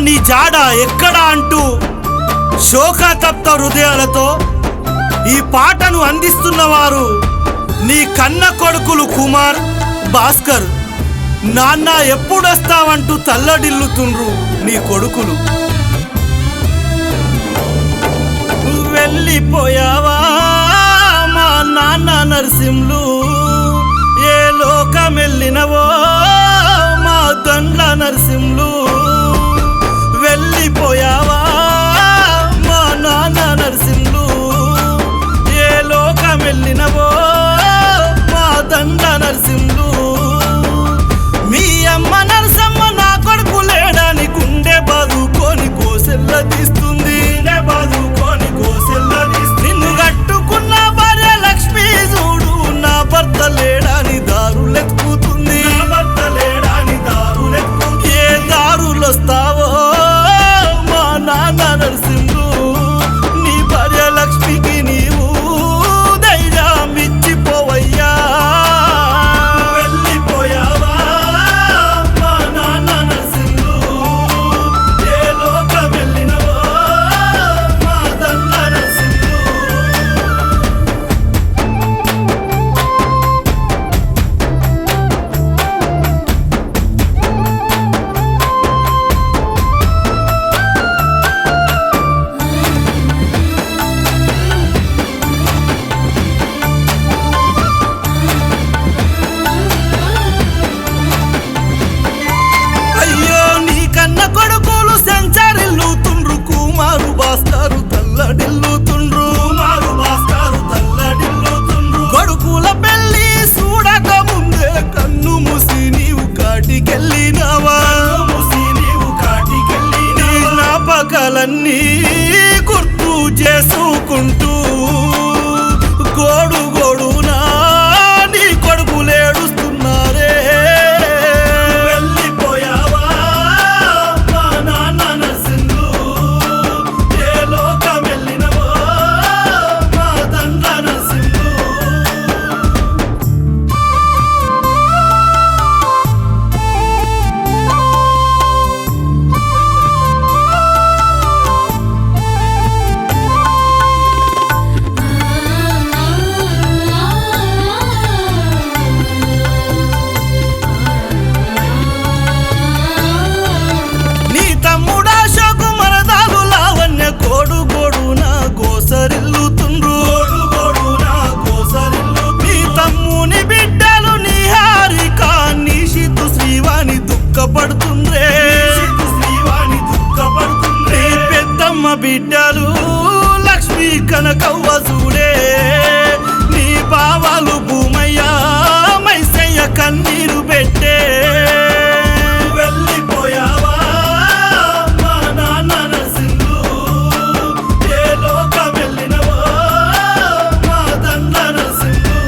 నీ జాడ ఎక్కడా అంటూ శోకతప్త హృదయాలతో ఈ పాటను అందిస్తున్నవారు నీ కన్న కొడుకులు కుమార్, భాస్కర్. నాన్న ఎప్పుడొస్తావంటూ తల్లడిల్లుతుండ్రు నీ కొడుకులు. వెళ్ళిపోయావా మా నాన్న నరసింహులు, ఏ లోకమెళ్ళినవో మా దండ్ల నరసింహులు. వెళ్ళిపోయావా మా నాన్న నరసింహులు, ఏ లోకమెళ్ళినవో మా దండ్ల నరసింహులు. మీ అమ్మ నరసమ్మ నా కొడుకు లేడని గుండె బాదుకొని కోసెల్ల తీస్తుంది. నిన్ను కట్టుకున్న భార్య లక్ష్మీ చూడు నా భర్త లేడని దారులెత్తుకుతుంది. ఏ దారులొస్తావో మా నాన్న నరసింహులు, నీ భార్య లక్ష్మికి నీవు ధైర్యం ఇచ్చిపోవయ్యా. వెళ్ళిపోయావా మా నాన్న నరసింహులు, ఏ లోకం వెళ్ళినవో మా దండ్ల నరసింహులు. అయ్యో నీ కన్న కొడుకులు సెంచరిల్లుతుండ్రు, కుమారు భాస్కరు తల్లడిల్లుతుండ్రు. కొడుకుల పెళ్లి చూడక ముందే కన్ను మూసి నీవు కాటికెళ్ళినావా. నీ జ్ఞాపకాలన్నీ గుర్తు చేసుకుంటూ గోడు గోడునా నీ కొడుకులు ఏడుస్తున్నారే. వెళ్ళిపోయావా మా నాన్న నరసింహులు, ఏ లోకం వెళ్ళినవో మా దండ్ల నరసింహులు. నీ తమ్ముడా అశోకు మరదాలు లావణ్య గోడు గోడున గోసరిల్లుతుండ్రు. నీ తమ్ముని బిడ్డలు నీ హారిక నిషితు శ్రీవాణి దుఃఖపడుతుండ్రే. నీ పెద్దమ్మ బిడ్డలు లక్ష్మీ కనకవ్వ చూడే. నీ బావాలు భూమయ్య మైసయ్య కన్నీరు పెట్టే. వెళ్ళిపోయావా మా నాన్న నరసింహులు, ఏ లోకం వెళ్ళినవో మా దండ్ల నరసింహులు.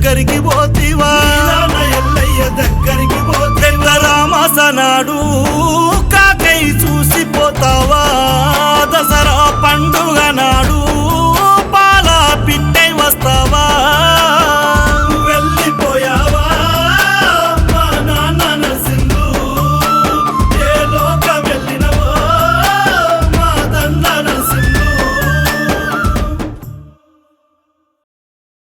దగ్గరికి